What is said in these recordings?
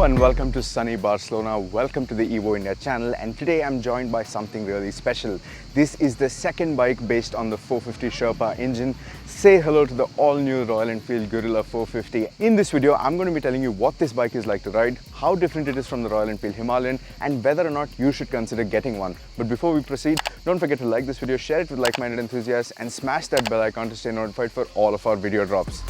Hello and welcome to sunny Barcelona. Welcome to the Evo India channel, and today I'm joined by something really special. This is the second bike based on the 450 Sherpa engine. Say hello to the all-new Royal Enfield Guerrilla 450. In this video, I'm going to be telling you what this bike is like to ride, how different it is from the Royal Enfield Himalayan, and whether or not you should consider getting one. But before we proceed, don't forget to like this video, share it with like-minded enthusiasts, and smash that bell icon to stay notified for all of our video drops.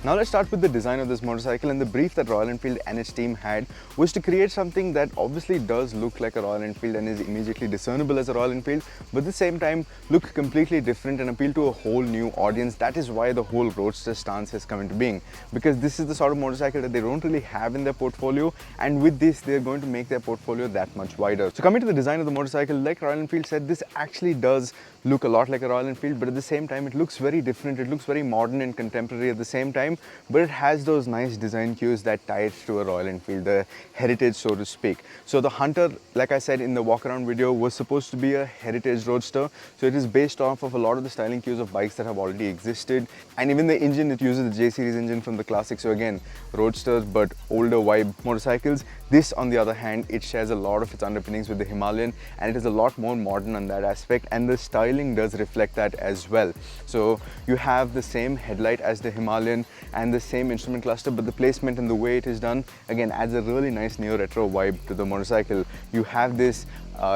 Now let's start with the design of this motorcycle, and the brief that Royal Enfield and its team had was to create something that obviously does look like a Royal Enfield and is immediately discernible as a Royal Enfield, but at the same time look completely different and appeal to a whole new audience. That is why the whole roadster stance has come into being, because this is the sort of motorcycle that they don't really have in their portfolio, and with this they're going to make their portfolio that much wider. So coming to the design of the motorcycle, like Royal Enfield said, this actually does look a lot like a Royal Enfield, but at the same time it looks very different. It looks very modern and contemporary at the same time, but it has those nice design cues that tie it to a Royal Enfield, the heritage, so to speak. So the Hunter, like I said in the walk around video, was supposed to be a heritage roadster, so it is based off of a lot of the styling cues of bikes that have already existed, and even the engine, it uses the J series engine from the classic. So again, roadsters but older vibe motorcycles. This, on the other hand, it shares a lot of its underpinnings with the Himalayan, and it is a lot more modern on that aspect, and the styling does reflect that as well. So you have the same headlight as the Himalayan and the same instrument cluster, but the placement and the way it is done again adds a really nice neo-retro vibe to the motorcycle. You have this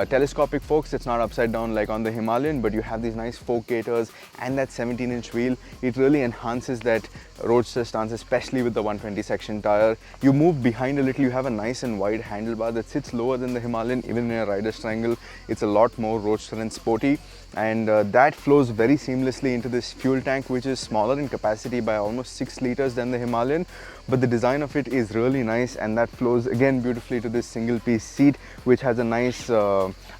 telescopic forks. It's not upside down like on the Himalayan, but you have these nice fork gaiters and that 17-inch wheel. It really enhances that roadster stance, especially with the 120 section tire. You move behind a little, you have a nice and wide handlebar that sits lower than the Himalayan. Even in a rider's triangle, it's a lot more roadster and sporty, and that flows very seamlessly into this fuel tank, which is smaller in capacity by almost 6 liters than the Himalayan, but the design of it is really nice, and that flows again beautifully to this single piece seat, which has a nice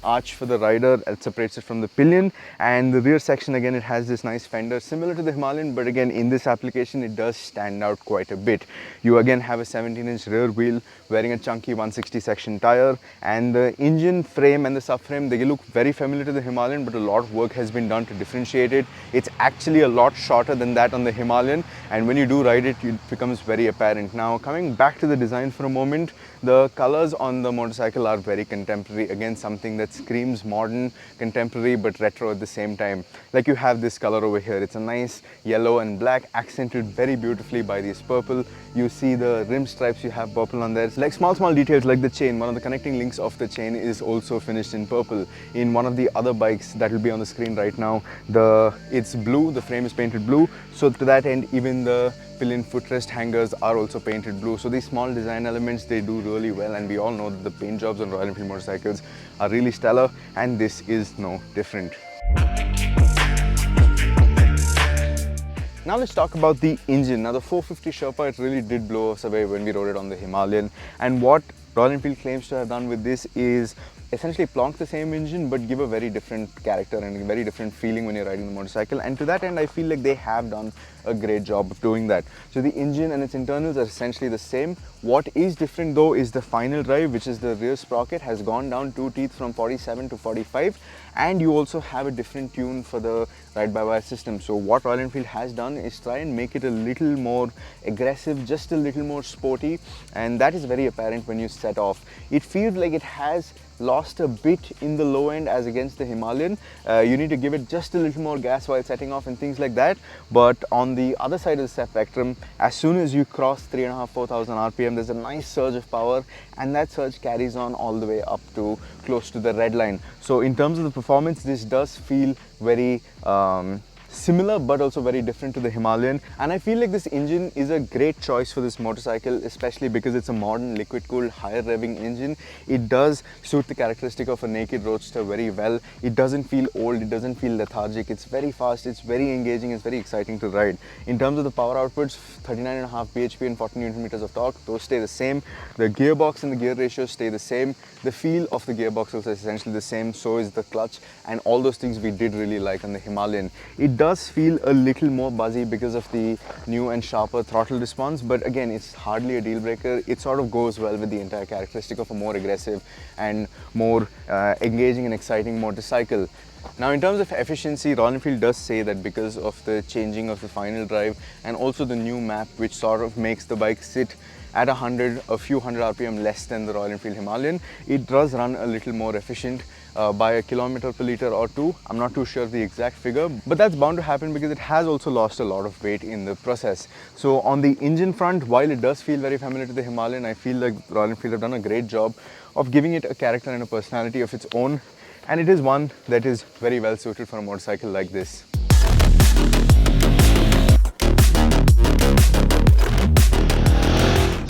arch for the rider that separates it from the pillion. And the rear section, again, it has this nice fender similar to the Himalayan, but again in this application it does stand out quite a bit. You again have a 17-inch rear wheel wearing a chunky 160 section tire, and the engine, frame and the subframe, they look very familiar to the Himalayan, but a lot of work has been done to differentiate it. It's actually a lot shorter than that on the Himalayan, and when you do ride it, it becomes very apparent. Now coming back to the design for a moment, the colors on the motorcycle are very contemporary. Again, something that screams modern, contemporary, but retro at the same time. Like you have this color over here. It's a nice yellow and black, accented very beautifully by this purple. You see the rim stripes, you have purple on there. It's like small details like the chain. One of the connecting links of the chain is also finished in purple. In one of the other bikes that will be on the screen right now, it's blue, the frame is painted blue. So to that end, even the pillion footrest hangers are also painted blue. So these small design elements, they do really well, and we all know that the paint jobs on Royal Enfield motorcycles are really stellar, and this is no different. Now let's talk about the engine. Now the 450 Sherpa, it really did blow us away when we rode it on the Himalayan, and what Royal Enfield claims to have done with this is essentially plonk the same engine but give a very different character and a very different feeling when you're riding the motorcycle, and to that end I feel like they have done a great job of doing that. So the engine and its internals are essentially the same. What is different though is the final drive, which is the rear sprocket, has gone down 2 teeth from 47 to 45, and you also have a different tune for the ride-by-wire system. So what Royal Enfield has done is try and make it a little more aggressive, just a little more sporty, and that is very apparent when you set off. It feels like it has lost a bit in the low end as against the Himalayan. You need to give it just a little more gas while setting off and things like that, but on the other side of the spectrum, as soon as you cross 3,500-4,000 RPM, there's a nice surge of power, and that surge carries on all the way up to close to the red line. So in terms of the performance, this does feel very similar but also very different to the Himalayan, and I feel like this engine is a great choice for this motorcycle, especially because it's a modern liquid cooled higher revving engine. It does suit the characteristic of a naked roadster very well. It doesn't feel old, it doesn't feel lethargic. It's very fast, it's very engaging, it's very exciting to ride. In terms of the power outputs, 39.5 bhp and 40 Nm of torque, those stay the same. The gearbox and the gear ratios stay the same. The feel of the gearbox is essentially the same, so is the clutch, and all those things we did really like on the Himalayan. It does feel a little more buzzy because of the new and sharper throttle response, but again, it's hardly a deal breaker. It sort of goes well with the entire characteristic of a more aggressive and more engaging and exciting motorcycle. Now, in terms of efficiency, Royal Enfield does say that because of the changing of the final drive and also the new map, which sort of makes the bike sit at a few hundred RPM less than the Royal Enfield Himalayan, it does run a little more efficient by a kilometer per litre or two. I'm not too sure of the exact figure, but that's bound to happen because it has also lost a lot of weight in the process. So on the engine front, while it does feel very familiar to the Himalayan, I feel like Royal Enfield have done a great job of giving it a character and a personality of its own, and it is one that is very well suited for a motorcycle like this.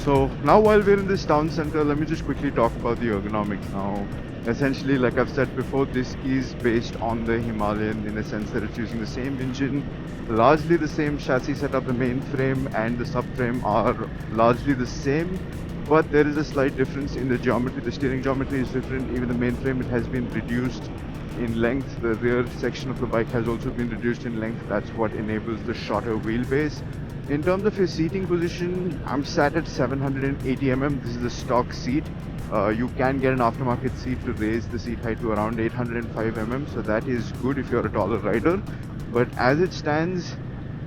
So now while we're in this town center, let me just quickly talk about the ergonomics now. Essentially, like I've said before, this is based on the Himalayan in a sense that it's using the same engine, largely the same chassis setup. The main frame and the subframe are largely the same, but there is a slight difference in the geometry. The steering geometry is different. Even the main frame, it has been reduced in length. The rear section of the bike has also been reduced in length. That's what enables the shorter wheelbase. In terms of your seating position, I'm sat at 780 mm. This is the stock seat. You can get an aftermarket seat to raise the seat height to around 805 mm, so that is good if you're a taller rider. But as it stands,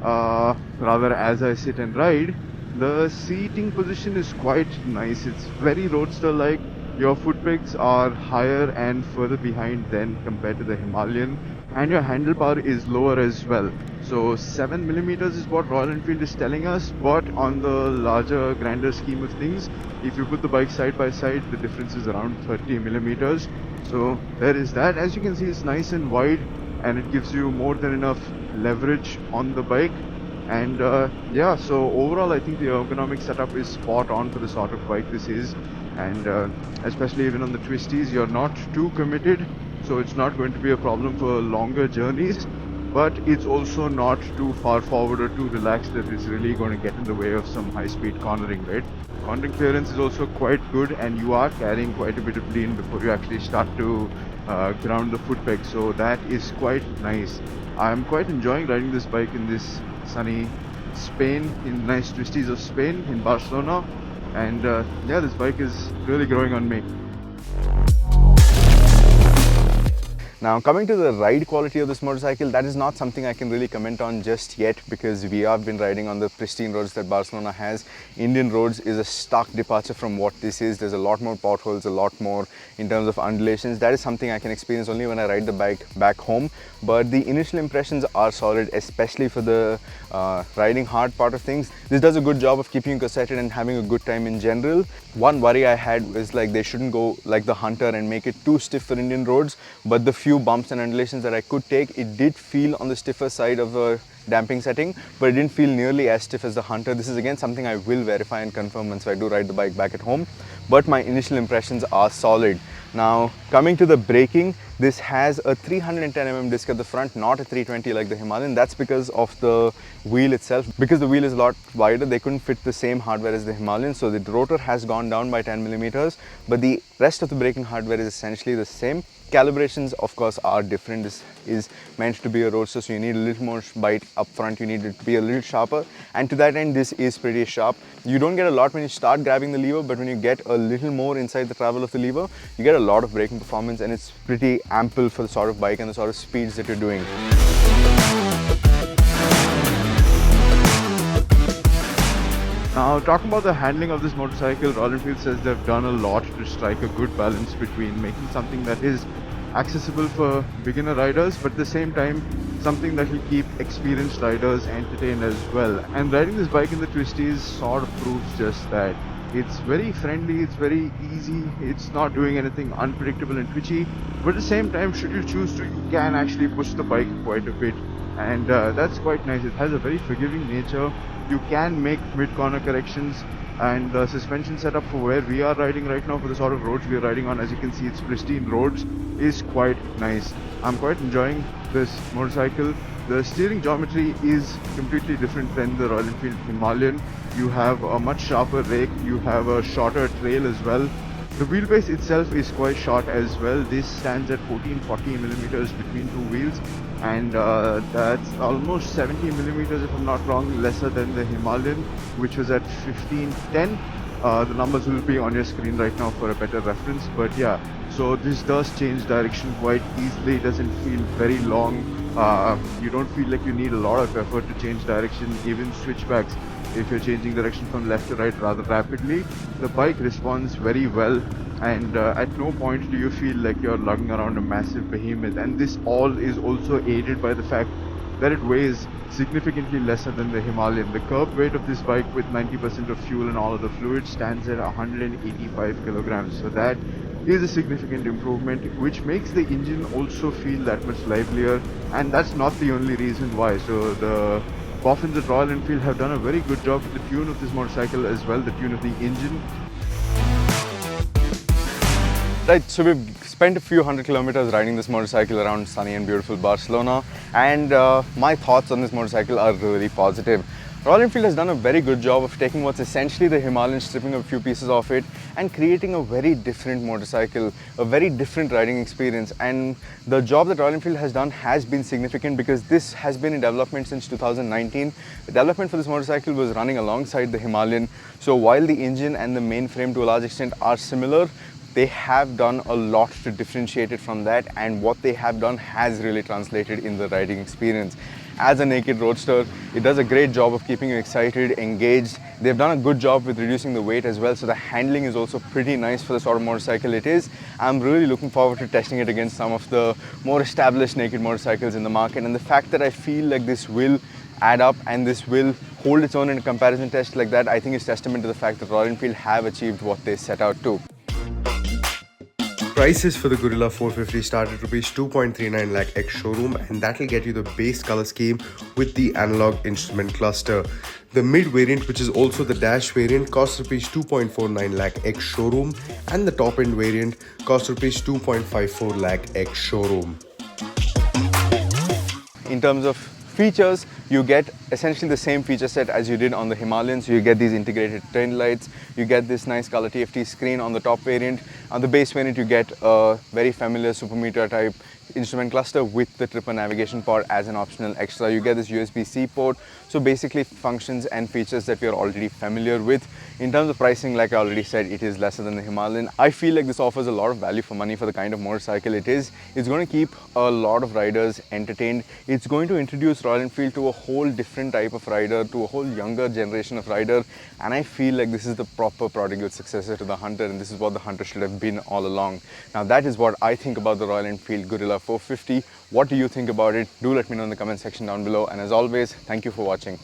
rather as I sit and ride, the seating position is quite nice. It's very roadster-like. Your foot pegs are higher and further behind than compared to the Himalayan, and your handlebar is lower as well. So 7mm is what Royal Enfield is telling us, but on the larger, grander scheme of things, if you put the bike side by side, the difference is around 30mm. So there is that. As you can see, it's nice and wide, and it gives you more than enough leverage on the bike. And yeah, so overall I think the ergonomic setup is spot on for the sort of bike this is, and especially even on the twisties, you're not too committed, so it's not going to be a problem for longer journeys, but it's also not too far forward or too relaxed that it's really going to get in the way of some high-speed cornering, right? Cornering clearance is also quite good, and you are carrying quite a bit of lean before you actually start to ground the foot peg, so that is quite nice. I'm quite enjoying riding this bike in this sunny Spain, in nice twisties of Spain, in Barcelona, and yeah, this bike is really growing on me. Now, coming to the ride quality of this motorcycle, that is not something I can really comment on just yet because we have been riding on the pristine roads that Barcelona has. Indian roads is a stark departure from what this is. There's a lot more potholes, a lot more in terms of undulations. That is something I can experience only when I ride the bike back home. But the initial impressions are solid, especially for the riding hard part of things. This does a good job of keeping you corseted and having a good time in general. One worry I had was like they shouldn't go like the Hunter and make it too stiff for Indian roads, but the few bumps and undulations that I could take, it did feel on the stiffer side of the damping setting, but it didn't feel nearly as stiff as the Hunter. This is again something I will verify and confirm once I do ride the bike back at home, but my initial impressions are solid. Now, coming to the braking, this has a 310mm disc at the front, not a 320 like the Himalayan. That's because of the wheel itself. Because the wheel is a lot wider, they couldn't fit the same hardware as the Himalayan, so the rotor has gone down by 10mm, but the rest of the braking hardware is essentially the same. Calibrations, of course, are different. This is meant to be a roadster, so you need a little more bite up front. You need it to be a little sharper, and to that end, this is pretty sharp. You don't get a lot when you start grabbing the lever, but when you get a little more inside the travel of the lever, you get a lot of braking performance, and it's pretty ample for the sort of bike and the sort of speeds that you're doing. Now, talking about the handling of this motorcycle, Royal Enfield says they've done a lot to strike a good balance between making something that is accessible for beginner riders, but at the same time, something that will keep experienced riders entertained as well. And riding this bike in the twisties sort of proves just that. It's very friendly, it's very easy, it's not doing anything unpredictable and twitchy, but at the same time, should you choose to, you can actually push the bike quite a bit, and that's quite nice. It has a very forgiving nature. You can make mid-corner corrections, and the suspension setup for where we are riding right now, for the sort of roads we are riding on, as you can see, it's pristine roads, is quite nice. I'm quite enjoying this motorcycle. The steering geometry is completely different than the Royal Enfield Himalayan. You have a much sharper rake, you have a shorter trail as well, The wheelbase itself is quite short as well. This stands at 1440 millimeters between two wheels, and that's almost 70 millimeters, if I'm not wrong, lesser than the Himalayan, which was at 1510. The numbers will be on your screen right now for a better reference, but yeah, so this does change direction quite easily. It doesn't feel very long. You don't feel like you need a lot of effort to change direction, even switchbacks. If you're changing direction from left to right rather rapidly, the bike responds very well, and at no point do you feel like you're lugging around a massive behemoth. And this all is also aided by the fact that it weighs significantly lesser than the Himalayan. The curb weight of this bike with 90% of fuel and all of the fluid stands at 185 kilograms. So that is a significant improvement, which makes the engine also feel that much livelier. And that's not the only reason why. So the Boffins at Royal Enfield have done a very good job with the tune of this motorcycle as well, the tune of the engine. Right, so we've spent a few hundred kilometers riding this motorcycle around sunny and beautiful Barcelona, and my thoughts on this motorcycle are really positive. Royal Enfield has done a very good job of taking what's essentially the Himalayan, stripping a few pieces off it and creating a very different motorcycle, a very different riding experience. And the job that Royal Enfield has done has been significant because this has been in development since 2019. The development for this motorcycle was running alongside the Himalayan. So while the engine and the main frame to a large extent are similar, they have done a lot to differentiate it from that, and what they have done has really translated in the riding experience. As a naked roadster, it does a great job of keeping you excited, engaged. They've done a good job with reducing the weight as well, so the handling is also pretty nice for the sort of motorcycle it is. I'm really looking forward to testing it against some of the more established naked motorcycles in the market, and the fact that I feel like this will add up and this will hold its own in a comparison test like that, I think is testament to the fact that Royal Enfield have achieved what they set out to. Prices for the Guerrilla 450 start at rupees 2.39 lakh ex-showroom, and that will get you the base color scheme with the analog instrument cluster. The mid variant, which is also the dash variant, costs rupees 2.49 lakh ex-showroom, and the top end variant costs rupees 2.54 lakh ex-showroom. In terms of features, you get essentially the same feature set as you did on the Himalayan. So you get these integrated tail lights, you get this nice color TFT screen on the top variant. On the base variant, you get a very familiar supermeter type instrument cluster with the tripper navigation pod as an optional extra. You get this USB-C port, so basically functions and features that we are already familiar with. In terms of pricing, like I already said, it is lesser than the Himalayan. I feel like this offers a lot of value for money for the kind of motorcycle it is. It's going to keep a lot of riders entertained. It's going to introduce Royal Enfield to a whole different type of rider, to a whole younger generation of rider, and I feel like this is the proper prodigal successor to the Hunter, and this is what the Hunter should have been all along. Now that is what I think about the Royal Enfield Guerrilla 450. What do you think about it? Do let me know in the comment section down below, and as always, thank you for watching.